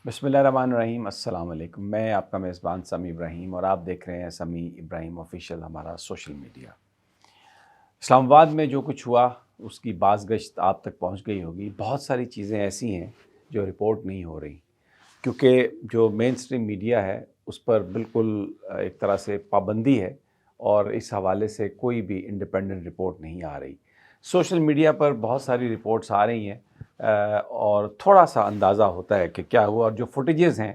بسم اللہ الرحمن الرحیم۔ السلام علیکم۔ میں آپ کا میزبان سمیع ابراہیم اور آپ دیکھ رہے ہیں سمیع ابراہیم آفیشیل، ہمارا سوشل میڈیا۔ اسلام آباد میں جو کچھ ہوا اس کی بازگشت آپ تک پہنچ گئی ہوگی۔ بہت ساری چیزیں ایسی ہیں جو رپورٹ نہیں ہو رہی، کیونکہ جو مین سٹریم میڈیا ہے اس پر بالکل ایک طرح سے پابندی ہے اور اس حوالے سے کوئی بھی انڈیپینڈنٹ رپورٹ نہیں آ رہی۔ سوشل میڈیا پر بہت ساری رپورٹس آ رہی ہیں اور تھوڑا سا اندازہ ہوتا ہے کہ کیا ہوا، اور جو فوٹیجز ہیں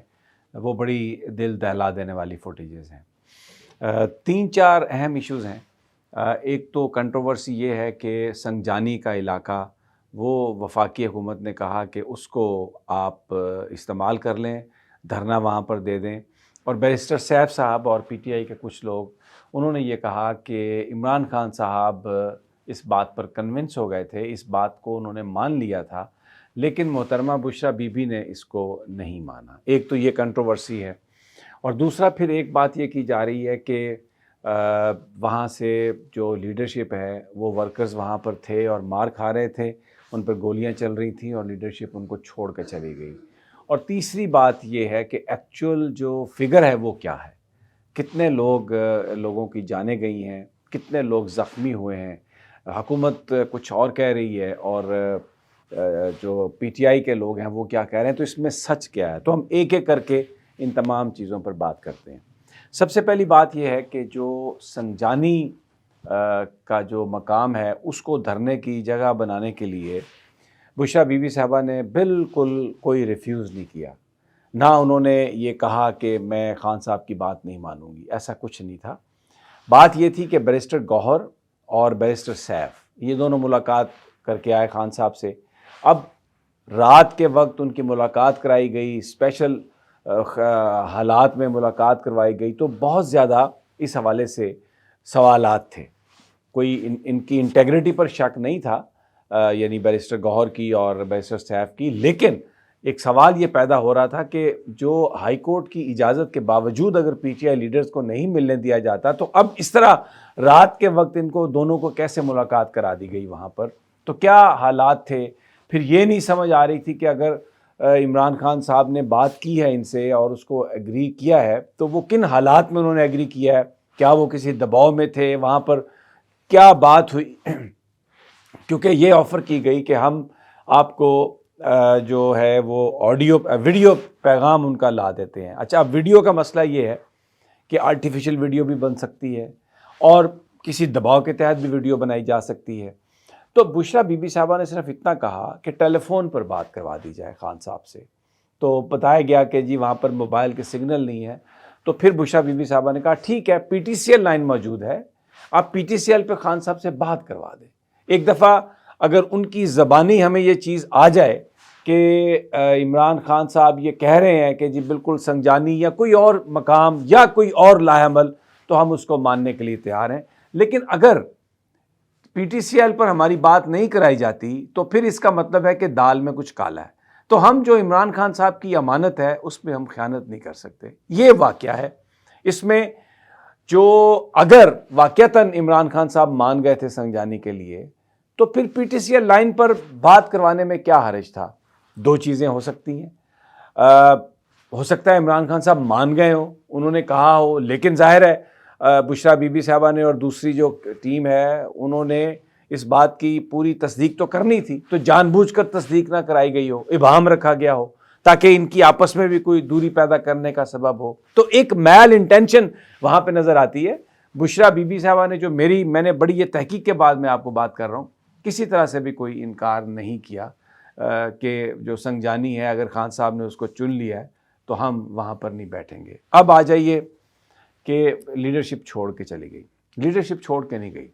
وہ بڑی دل دہلا دینے والی فوٹیجز ہیں۔ تین چار اہم ایشوز ہیں۔ ایک تو کنٹروورسی یہ ہے کہ سنگجانی کا علاقہ، وہ وفاقی حکومت نے کہا کہ اس کو آپ استعمال کر لیں، دھرنا وہاں پر دے دیں، اور بیرسٹر سیف صاحب اور پی ٹی آئی کے کچھ لوگ انہوں نے یہ کہا کہ عمران خان صاحب اس بات پر کنونس ہو گئے تھے، اس بات کو انہوں نے مان لیا تھا، لیکن محترمہ بشریٰ بی بی نے اس کو نہیں مانا۔ ایک تو یہ کنٹروورسی ہے، اور دوسرا پھر ایک بات یہ کی جا رہی ہے کہ وہاں سے جو لیڈرشپ ہے وہ ورکرز وہاں پر تھے اور مار کھا رہے تھے، ان پر گولیاں چل رہی تھیں اور لیڈرشپ ان کو چھوڑ کے چلی گئی۔ اور تیسری بات یہ ہے کہ ایکچول جو فگر ہے وہ کیا ہے، کتنے لوگوں کی جانیں گئی ہیں، کتنے لوگ زخمی ہوئے ہیں۔ حکومت کچھ اور کہہ رہی ہے اور جو پی ٹی آئی کے لوگ ہیں وہ کیا کہہ رہے ہیں، تو اس میں سچ کیا ہے؟ تو ہم ایک ایک کر کے ان تمام چیزوں پر بات کرتے ہیں۔ سب سے پہلی بات یہ ہے کہ جو سنگجانی کا جو مقام ہے اس کو دھرنے کی جگہ بنانے کے لیے بشریٰ بی بی صاحبہ نے بالکل کوئی ریفیوز نہیں کیا، نہ انہوں نے یہ کہا کہ میں خان صاحب کی بات نہیں مانوں گی، ایسا کچھ نہیں تھا۔ بات یہ تھی کہ بیرسٹر گوہر اور بیرسٹر سیف یہ دونوں ملاقات کر کے آئے خان صاحب سے۔ اب رات کے وقت ان کی ملاقات کرائی گئی، اسپیشل حالات میں ملاقات کروائی گئی، تو بہت زیادہ اس حوالے سے سوالات تھے۔ کوئی ان کی انٹیگریٹی پر شک نہیں تھا، یعنی بیرسٹر گوہر کی اور بیرسٹر سیف کی، لیکن ایک سوال یہ پیدا ہو رہا تھا کہ جو ہائی کورٹ کی اجازت کے باوجود اگر پی ٹی آئی لیڈرز کو نہیں ملنے دیا جاتا تو اب اس طرح رات کے وقت ان کو دونوں کو کیسے ملاقات کرا دی گئی وہاں پر، تو کیا حالات تھے؟ پھر یہ نہیں سمجھ آ رہی تھی کہ اگر عمران خان صاحب نے بات کی ہے ان سے اور اس کو ایگری کیا ہے تو وہ کن حالات میں انہوں نے ایگری کیا ہے، کیا وہ کسی دباؤ میں تھے، وہاں پر کیا بات ہوئی؟ کیونکہ یہ آفر کی گئی کہ ہم آپ کو جو ہے وہ ویڈیو پیغام ان کا لا دیتے ہیں۔ اچھا، اب ویڈیو کا مسئلہ یہ ہے کہ آرٹیفیشل ویڈیو بھی بن سکتی ہے اور کسی دباؤ کے تحت بھی ویڈیو بنائی جا سکتی ہے۔ تو بشریٰ بی بی صاحبہ نے صرف اتنا کہا کہ ٹیلی فون پر بات کروا دی جائے خان صاحب سے، تو بتایا گیا کہ جی وہاں پر موبائل کے سگنل نہیں ہے۔ تو پھر بشریٰ بی بی صاحبہ نے کہا ٹھیک ہے، P T C L line موجود ہے، آپ پی ٹی سی ایل پہ خان صاحب سے بات کروا دیں۔ ایک دفعہ اگر ان کی زبانی ہمیں یہ چیز آ جائے کہ عمران خان صاحب یہ کہہ رہے ہیں کہ جی بالکل سنگجانی یا کوئی اور مقام یا کوئی اور لاہ عمل، تو ہم اس کو ماننے کے لیے تیار ہیں۔ لیکن اگر پی ٹی سی ایل پر ہماری بات نہیں کرائی جاتی تو پھر اس کا مطلب ہے کہ دال میں کچھ کالا ہے، تو ہم جو عمران خان صاحب کی امانت ہے اس پہ ہم خیانت نہیں کر سکتے۔ یہ واقعہ ہے۔ اس میں جو اگر واقعتاً عمران خان صاحب مان گئے تھے سنگجانی کے لیے تو پھر P T C L line پر بات کروانے میں کیا حرج تھا؟ دو چیزیں ہو سکتی ہیں، ہو سکتا ہے عمران خان صاحب مان گئے ہوں، انہوں نے کہا ہو، لیکن ظاہر ہے بشریٰ بی بی صاحبہ نے اور دوسری جو ٹیم ہے انہوں نے اس بات کی پوری تصدیق تو کرنی تھی، تو جان بوجھ کر تصدیق نہ کرائی گئی ہو، ابہام رکھا گیا ہو تاکہ ان کی آپس میں بھی کوئی دوری پیدا کرنے کا سبب ہو، تو ایک میل انٹینشن وہاں پہ نظر آتی ہے۔ بشریٰ بی بی صاحبہ نے جو میں نے بڑی یہ تحقیق کے بعد میں آپ کو بات کر رہا ہوں، کسی طرح سے بھی کوئی انکار نہیں کیا کہ جو سنگجانی ہے اگر خان صاحب نے اس کو چن لیا ہے تو ہم وہاں پر نہیں بیٹھیں گے۔ اب آ جائیے کہ لیڈرشپ چھوڑ کے چلی گئی۔ لیڈرشپ چھوڑ کے نہیں گئی،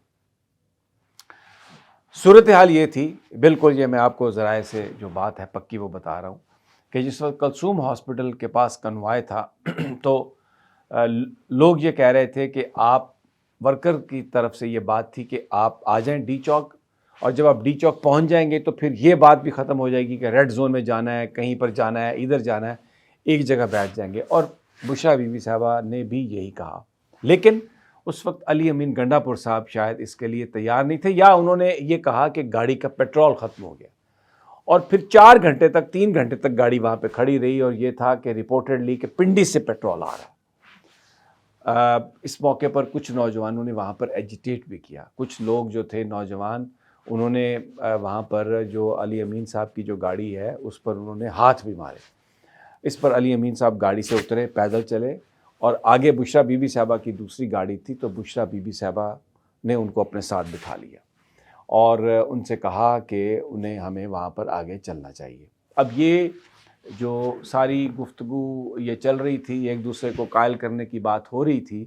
صورتحال یہ تھی، بالکل یہ میں آپ کو ذرائع سے جو بات ہے پکی وہ بتا رہا ہوں، کہ جس وقت کلثوم ہاسپٹل کے پاس کنوائے تھا تو لوگ یہ کہہ رہے تھے کہ آپ ورکر کی طرف سے یہ بات تھی کہ آپ آ جائیں ڈی چوک، اور جب آپ ڈی چوک پہنچ جائیں گے تو پھر یہ بات بھی ختم ہو جائے گی کہ ریڈ زون میں جانا ہے، کہیں پر جانا ہے، ادھر جانا ہے، ایک جگہ بیٹھ جائیں گے۔ اور بشریٰ بی بی صاحبہ نے بھی یہی کہا، لیکن اس وقت علی امین گنڈا پور صاحب شاید اس کے لیے تیار نہیں تھے، یا انہوں نے یہ کہا کہ گاڑی کا پیٹرول ختم ہو گیا، اور پھر 4 گھنٹے تک 3 گھنٹے تک گاڑی وہاں پہ کھڑی رہی، اور یہ تھا کہ ریپورٹڈلی کہ پنڈی سے پیٹرول آ رہا ہے۔ اس موقع پر کچھ نوجوانوں نے وہاں پر ایجیٹیٹ بھی کیا، کچھ لوگ جو تھے نوجوان، انہوں نے وہاں پر جو علی امین صاحب کی جو گاڑی ہے اس پر انہوں نے ہاتھ بھی مارے۔ اس پر علی امین صاحب گاڑی سے اترے، پیدل چلے، اور آگے بشریٰ بی بی صاحبہ کی دوسری گاڑی تھی، تو بشریٰ بی بی صاحبہ نے ان کو اپنے ساتھ بٹھا لیا اور ان سے کہا کہ انہیں ہمیں وہاں پر آگے چلنا چاہیے۔ اب یہ جو ساری گفتگو یہ چل رہی تھی، ایک دوسرے کو قائل کرنے کی بات ہو رہی تھی،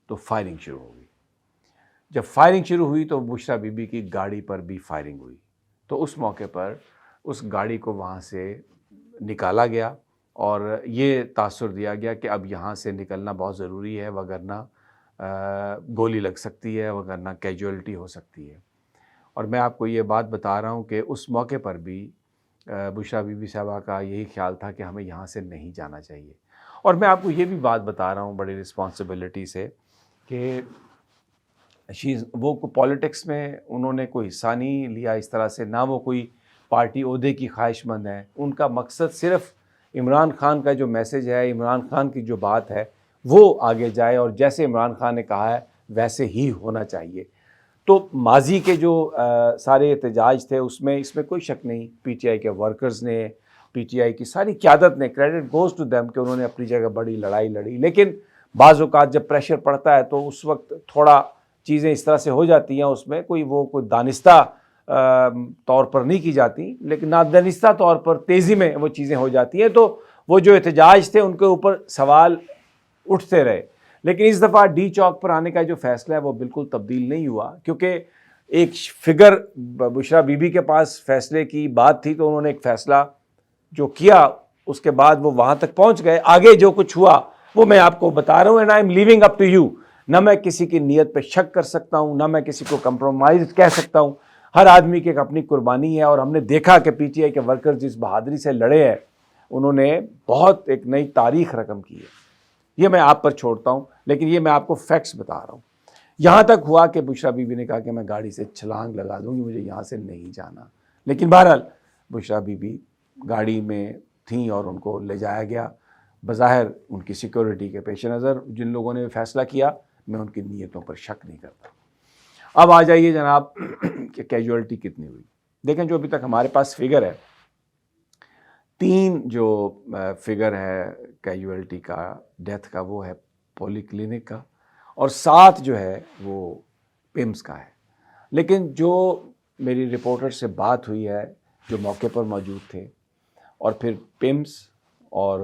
تو فائرنگ شروع ہو گئی۔ جب فائرنگ شروع ہوئی تو بشریٰ بی بی کی گاڑی پر بھی فائرنگ ہوئی، تو اس موقع پر اس گاڑی کو وہاں سے نکالا گیا اور یہ تاثر دیا گیا کہ اب یہاں سے نکلنا بہت ضروری ہے، وگرنہ گولی لگ سکتی ہے، وگرنہ کیجولٹی ہو سکتی ہے۔ اور میں آپ کو یہ بات بتا رہا ہوں کہ اس موقع پر بھی بشریٰ بی بی صاحبہ کا یہی خیال تھا کہ ہمیں یہاں سے نہیں جانا چاہیے۔ اور میں آپ کو یہ بھی بات بتا رہا ہوں بڑی رسپانسبلٹی سے کہ وہ پولیٹکس میں انہوں نے کوئی حصہ نہیں لیا اس طرح سے، نہ وہ کوئی پارٹی عہدے کی خواہش مند ہے۔ ان کا مقصد صرف عمران خان کا جو میسج ہے، عمران خان کی جو بات ہے وہ آگے جائے، اور جیسے عمران خان نے کہا ہے ویسے ہی ہونا چاہیے۔ تو ماضی کے جو سارے احتجاج تھے اس میں کوئی شک نہیں، پی ٹی آئی کے ورکرز نے، پی ٹی آئی کی ساری قیادت نے، کریڈٹ گوز ٹو دیم کہ انہوں نے اپنی جگہ بڑی لڑائی لڑی، لیکن بعض اوقات جب پریشر پڑتا ہے تو اس وقت تھوڑا چیزیں اس طرح سے ہو جاتی ہیں، اس میں کوئی دانستہ طور پر نہیں کی جاتی، لیکن نادانستہ طور پر تیزی میں وہ چیزیں ہو جاتی ہیں، تو وہ جو احتجاج تھے ان کے اوپر سوال اٹھتے رہے۔ لیکن اس دفعہ ڈی چوک پر آنے کا جو فیصلہ ہے وہ بالکل تبدیل نہیں ہوا، کیونکہ ایک فگر بشریٰ بی بی کے پاس فیصلے کی بات تھی، تو انہوں نے ایک فیصلہ جو کیا اس کے بعد وہ وہاں تک پہنچ گئے۔ آگے جو کچھ ہوا وہ میں آپ کو بتا رہا ہوں، and I am living up to you. نہ میں کسی کی نیت پہ شک کر سکتا ہوں، نہ میں کسی کو کمپرومائز کہہ سکتا ہوں۔ ہر آدمی کی ایک اپنی قربانی ہے، اور ہم نے دیکھا کہ پی ٹی آئی کے ورکر جس بہادری سے لڑے ہیں، انہوں نے بہت ایک نئی تاریخ رقم کی ہے۔ یہ میں آپ پر چھوڑتا ہوں، لیکن یہ میں آپ کو فیکٹس بتا رہا ہوں۔ یہاں تک ہوا کہ بشریٰ بی بی نے کہا کہ میں گاڑی سے چھلانگ لگا دوں گی، مجھے یہاں سے نہیں جانا، لیکن بہرحال بشریٰ بی بی گاڑی میں تھیں اور ان کو لے جایا گیا۔ بظاہر ان کی سیکورٹی کے پیش نظر جن لوگوں نے فیصلہ کیا، میں ان کی نیتوں پر شک نہیں کرتا۔ اب آ جائیے جناب کہ کیجولٹی کتنی ہوئی۔ دیکھیں جو ابھی تک ہمارے پاس فگر ہے، 3 جو فگر ہے کیجولٹی کا، ڈیتھ کا، وہ ہے پولی کلینک کا، اور 7 جو ہے وہ پمس کا ہے۔ لیکن جو میری رپورٹر سے بات ہوئی ہے جو موقع پر موجود تھے، اور پھر پمس اور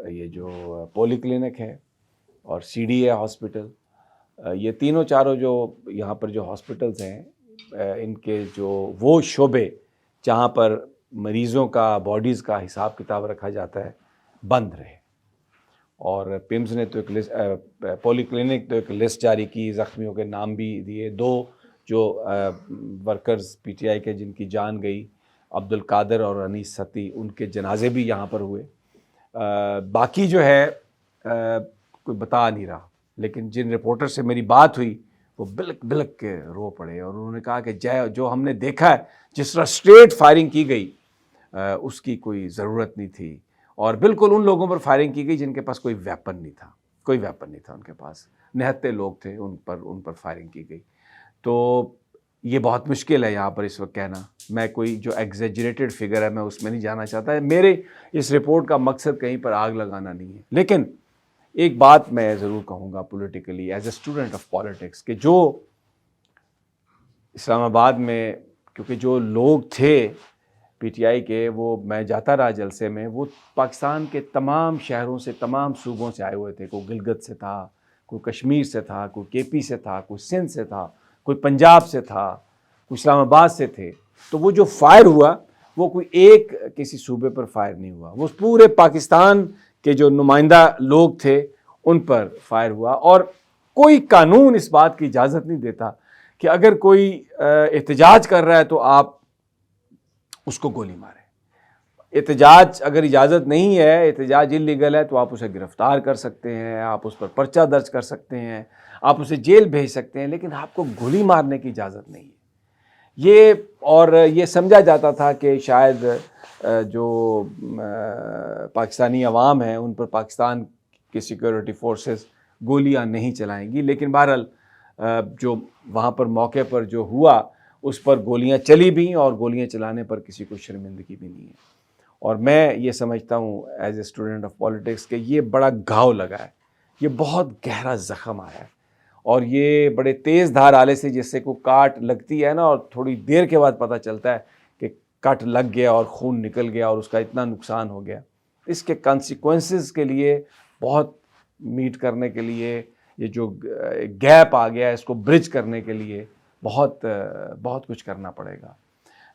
یہ جو پولی کلینک ہے اور سی ڈی اے ہاسپٹل، یہ تینوں چاروں جو یہاں پر جو ہاسپٹلز ہیں، ان کے جو وہ شعبے جہاں پر مریضوں کا باڈیز کا حساب کتاب رکھا جاتا ہے، بند رہے۔ اور پمز نے تو ایک لسٹ، پولی کلینک تو ایک لسٹ جاری کی، زخمیوں کے نام بھی دیے۔ 2 جو ورکرز پی ٹی آئی کے جن کی جان گئی، عبد القادر اور انیس ستی، ان کے جنازے بھی یہاں پر ہوئے۔ باقی جو ہے کوئی بتا نہیں رہا، لیکن جن رپورٹر سے میری بات ہوئی وہ بلک بلک کے رو پڑے، اور انہوں نے کہا کہ جو ہم نے دیکھا ہے جس طرح اسٹریٹ فائرنگ کی گئی، اس کی کوئی ضرورت نہیں تھی، اور بالکل ان لوگوں پر فائرنگ کی گئی جن کے پاس کوئی ویپن نہیں تھا، کوئی ویپن نہیں تھا ان کے پاس، نہتے لوگ تھے، ان پر فائرنگ کی گئی۔ تو یہ بہت مشکل ہے یہاں پر اس وقت کہنا، میں کوئی جو ایگزیجریٹڈ فگر ہے میں اس میں نہیں جانا چاہتا ہے۔ میرے اس رپورٹ کا مقصد کہیں پر آگ لگانا نہیں ہے، لیکن ایک بات میں ضرور کہوں گا politically as a student of politics, کہ جو اسلام آباد میں، کیونکہ جو لوگ تھے پی ٹی آئی کے، وہ میں جاتا رہا جلسے میں، وہ پاکستان کے تمام شہروں سے، تمام صوبوں سے آئے ہوئے تھے، کوئی گلگت سے تھا، کوئی کشمیر سے تھا، کوئی کے پی سے تھا، کوئی سندھ سے تھا، کوئی پنجاب سے تھا، کوئی اسلام آباد سے تھے۔ تو وہ جو فائر ہوا وہ کوئی ایک کسی صوبے پر فائر نہیں ہوا، وہ پورے پاکستان کے جو نمائندہ لوگ تھے ان پر فائر ہوا، اور کوئی قانون اس بات کی اجازت نہیں دیتا کہ اگر کوئی احتجاج کر رہا ہے تو آپ اس کو گولی ماریں۔ احتجاج اگر اجازت نہیں ہے، احتجاج انلیگل ہے، تو آپ اسے گرفتار کر سکتے ہیں، آپ اس پر پرچہ درج کر سکتے ہیں، آپ اسے جیل بھیج سکتے ہیں، لیکن آپ کو گولی مارنے کی اجازت نہیں ہے۔ یہ اور یہ سمجھا جاتا تھا کہ شاید جو پاکستانی عوام ہیں ان پر پاکستان کی سیکورٹی فورسز گولیاں نہیں چلائیں گی، لیکن بہرحال جو وہاں پر موقع پر جو ہوا اس پر گولیاں چلی بھی، اور گولیاں چلانے پر کسی کو شرمندگی بھی نہیں ہے۔ اور میں یہ سمجھتا ہوں as a student of politics کہ یہ بڑا گھاؤ لگا ہے، یہ بہت گہرا زخم آیا ہے، اور یہ بڑے تیز دھار آلے سے جس سے کوئی کاٹ لگتی ہے نا، اور تھوڑی دیر کے بعد پتہ چلتا ہے کہ کٹ لگ گیا اور خون نکل گیا اور اس کا اتنا نقصان ہو گیا، اس کے کانسیکوینسز کے لیے بہت میٹ کرنے کے لیے، یہ جو گیپ آ گیا ہے اس کو برج کرنے کے لیے بہت کچھ کرنا پڑے گا۔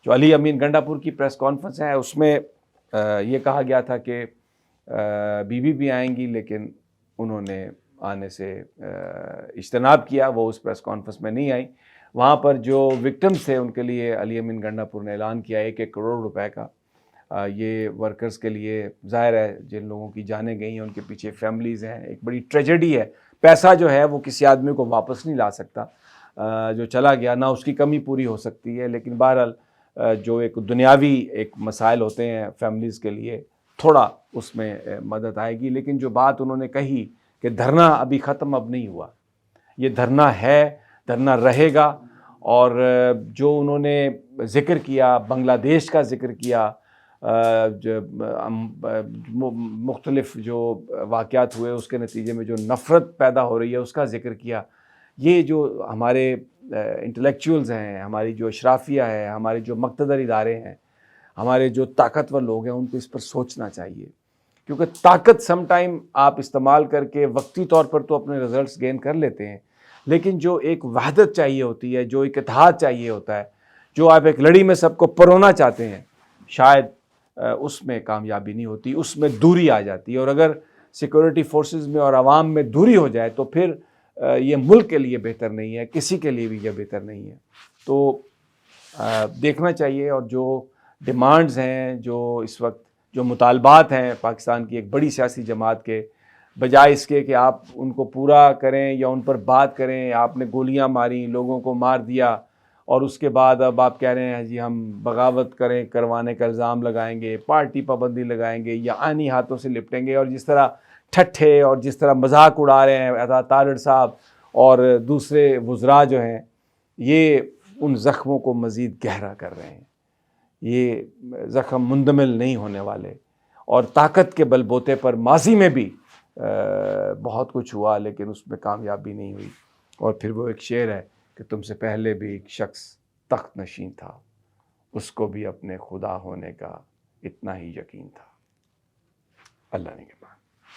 جو علی امین گنڈا پور کی پریس کانفرنس ہے اس میں یہ کہا گیا تھا کہ بی بی بھی آئیں گی، لیکن انہوں نے آنے سے اجتناب کیا، وہ اس پریس کانفرنس میں نہیں آئیں۔ وہاں پر جو وکٹمز تھے ان کے لیے علی امین گنڈا پور نے اعلان کیا 1 کروڑ روپے کا، یہ ورکرز کے لیے ظاہر ہے جن لوگوں کی جانیں گئی ہیں ان کے پیچھے فیملیز ہیں، ایک بڑی ٹریجڈی ہے۔ پیسہ جو ہے وہ کسی آدمی کو واپس نہیں لا سکتا، جو چلا گیا نہ اس کی کمی پوری ہو سکتی ہے، لیکن بہرحال جو ایک دنیاوی ایک مسائل ہوتے ہیں فیملیز کے لیے تھوڑا اس میں مدد آئے گی۔ لیکن جو بات انہوں نے کہی کہ دھرنا ابھی ختم اب نہیں ہوا، یہ دھرنا ہے، دھرنا رہے گا، اور جو انہوں نے ذکر کیا بنگلہ دیش کا ذکر کیا، مختلف جو واقعات ہوئے اس کے نتیجے میں جو نفرت پیدا ہو رہی ہے اس کا ذکر کیا، یہ جو ہمارے انٹلیکچوئلز ہیں، ہماری جو اشرافیہ ہے، ہمارے جو مقتدر ادارے ہیں، ہمارے جو طاقتور لوگ ہیں ان کو اس پر سوچنا چاہیے، کیونکہ طاقت سم ٹائم آپ استعمال کر کے وقتی طور پر تو اپنے رزلٹس گین کر لیتے ہیں، لیکن جو ایک وحدت چاہیے ہوتی ہے، جو ایک اتحاد چاہیے ہوتا ہے، جو آپ ایک لڑی میں سب کو پرونا چاہتے ہیں، شاید اس میں کامیابی نہیں ہوتی، اس میں دوری آ جاتی ہے، اور اگر سیکورٹی فورسز میں اور عوام میں دوری ہو جائے تو پھر یہ ملک کے لیے بہتر نہیں ہے، کسی کے لیے بھی یہ بہتر نہیں ہے۔ تو دیکھنا چاہیے، اور جو ڈیمانڈز ہیں، جو اس وقت جو مطالبات ہیں پاکستان کی ایک بڑی سیاسی جماعت کے، بجائے اس کے کہ آپ ان کو پورا کریں یا ان پر بات کریں، آپ نے گولیاں ماری، لوگوں کو مار دیا، اور اس کے بعد اب آپ کہہ رہے ہیں جی ہم بغاوت کروانے کا الزام لگائیں گے، پارٹی پابندی لگائیں گے، یا آئینی ہاتھوں سے لپٹیں گے، اور جس طرح ٹھٹھے اور جس طرح مذاق اڑا رہے ہیں عطا تارڑ صاحب اور دوسرے وزراء جو ہیں، یہ ان زخموں کو مزید گہرا کر رہے ہیں، یہ زخم مندمل نہیں ہونے والے، اور طاقت کے بل بوتے پر ماضی میں بھی بہت کچھ ہوا لیکن اس میں کامیابی نہیں ہوئی۔ اور پھر وہ ایک شعر ہے کہ تم سے پہلے بھی ایک شخص تخت نشین تھا، اس کو بھی اپنے خدا ہونے کا اتنا ہی یقین تھا۔ اللہ نے